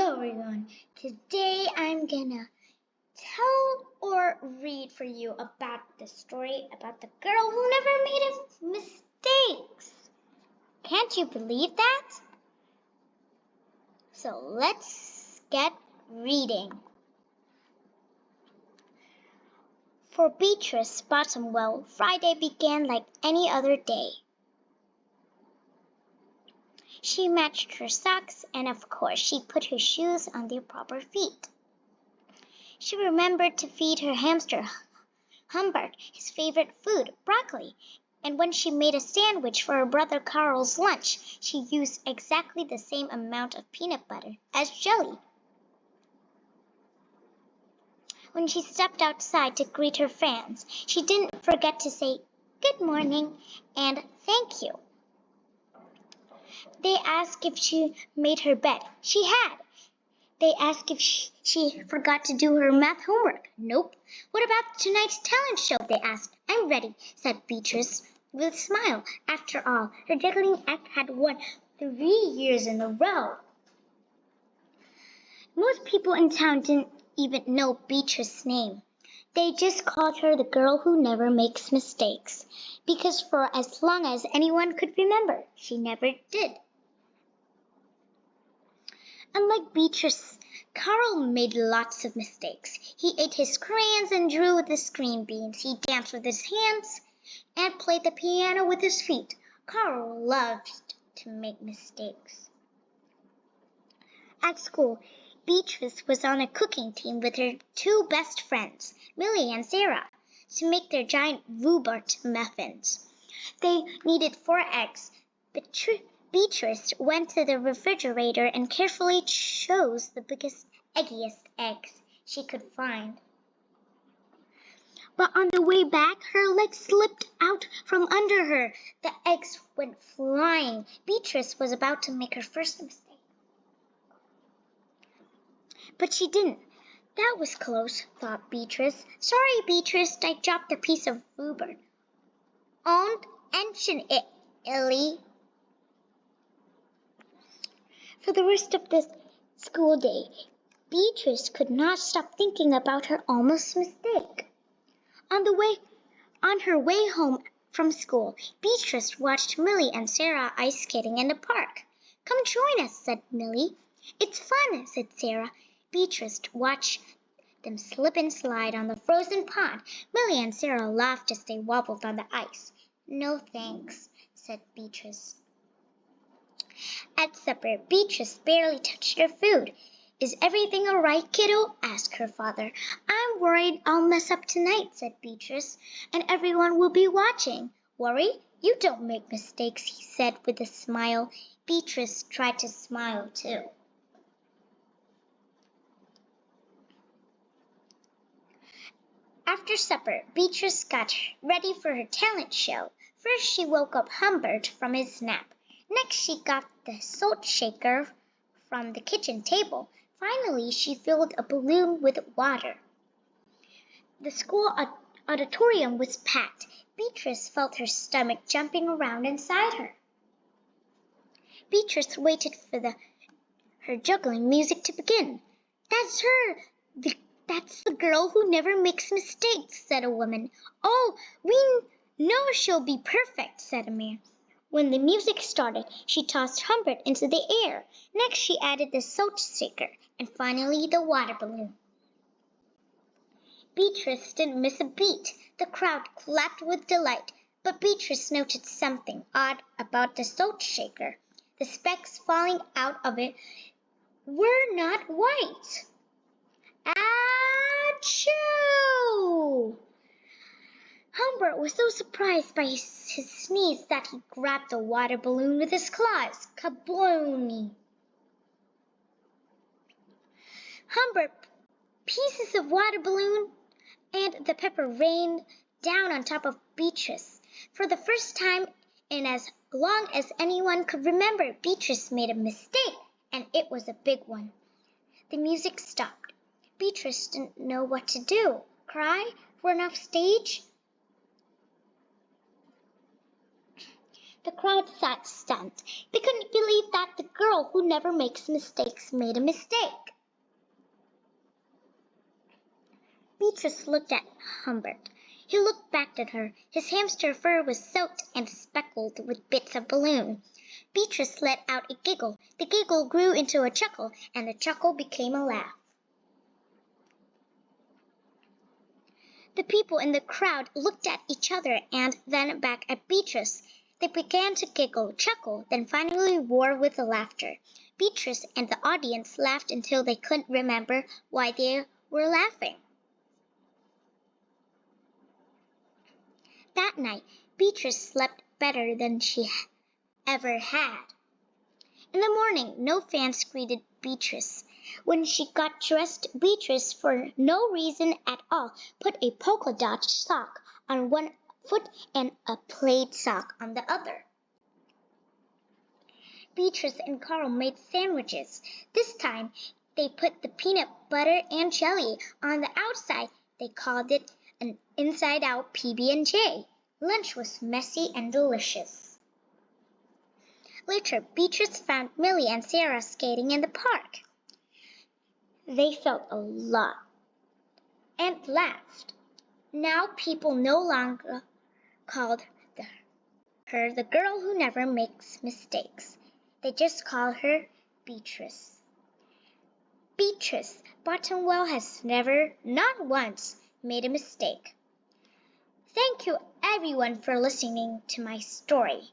everyone. Today I'm gonna tell or read for you about the story about the girl who never made mistakes. Can't you believe that? So let's get reading. For Beatrice Bottomwell, Friday began like any other day. She matched her socks, and of course she put her shoes on their proper feet. She remembered to feed her hamster Humbert his favorite food, broccoli, and when she made a sandwich for her brother Carl's lunch, she used exactly the same amount of peanut butter as jelly. When she stepped outside to greet her fans, she didn't forget to say good morning and thank you. They asked if she made her bed. She had. They asked if she forgot to do her math homework. Nope. What about tonight's talent show? They asked. I'm ready, said Beatrice with a smile. After all, her juggling act had won 3 years in a row. Most people in town didn't even know Beatrice's name. They just called her the girl who never makes mistakes, because for as long as anyone could remember, she never did. Unlike Beatrice, Carl made lots of mistakes. He ate his crayons and drew with his green beans. He danced with his hands and played the piano with his feet. Carl loved to make mistakes. At school, Beatrice was on a cooking team with her 2 best friends, Millie and Sarah, to make their giant rhubarb muffins. They needed 4 eggs, but Beatrice went to the refrigerator and carefully chose the biggest, eggiest eggs she could find. But on the way back, her legs slipped out from under her. The eggs went flying. Beatrice was about to make her first mistake. But she didn't. That was close, thought Beatrice. Sorry, Beatrice, I dropped a piece of rhubarb. Und Enchen it, Ellie. For the rest of the school day, Beatrice could not stop thinking about her almost mistake. On her way home from school, Beatrice watched Millie and Sarah ice skating in the park. Come join us, said Millie. It's fun, said Sarah. Beatrice watched them slip and slide on the frozen pond. Millie and Sarah laughed as they wobbled on the ice. No thanks, said Beatrice. At supper, Beatrice barely touched her food. Is everything all right, kiddo? Asked her father. I'm worried I'll mess up tonight, said Beatrice, and everyone will be watching. Worry? You don't make mistakes, he said with a smile. Beatrice tried to smile too. After supper, Beatrice got ready for her talent show. First, she woke up Humbert from his nap. Next, she got the salt shaker from the kitchen table. Finally, she filled a balloon with water. The school auditorium was packed. Beatrice felt her stomach jumping around inside her. Beatrice waited for her juggling music to begin. That's her! That's the girl who never makes mistakes, said a woman. Oh, we know she'll be perfect, said a man. When the music started, she tossed Humbert into the air. Next, she added the salt shaker, and finally the water balloon. Beatrice didn't miss a beat. The crowd clapped with delight, but Beatrice noted something odd about the salt shaker. The specks falling out of it were not white. Achoo! Humbert was so surprised by his sneeze that he grabbed the water balloon with his claws. Kaboom! Humbert, pieces of water balloon, and the pepper rained down on top of Beatrice. For the first time in as long as anyone could remember, Beatrice made a mistake, and it was a big one. The music stopped. Beatrice didn't know what to do. Cry? Run off stage? The crowd sat stunned. They couldn't believe that the girl girl who never makes mistakes made a mistake. Beatrice looked at Humbert. He looked back at her. His hamster fur was soaked and speckled with bits of balloon. Beatrice let out a giggle. The giggle grew into a chuckle, and the chuckle became a laugh. The people in the crowd looked at each other and then back at Beatrice. They began to giggle, chuckle, then finally roar with laughter. Beatrice and the audience laughed until they couldn't remember why they were laughing. That night, Beatrice slept better than she ever had. In the morning, no fans greeted Beatrice. When she got dressed, Beatrice, for no reason at all, put a polka dot sock on one foot and a plaid sock on the other. Beatrice and Carl made sandwiches. This time, they put the peanut butter and jelly on the outside. They called it an inside-out PB&J. Lunch was messy and delicious. Later, Beatrice found Millie and Sarah skating in the park. They felt a lot and laughed. Now people no longer called her the girl who never makes mistakes. They just call her Beatrice. Beatrice Bottomwell has never, not once, made a mistake. Thank you everyone for listening to my story.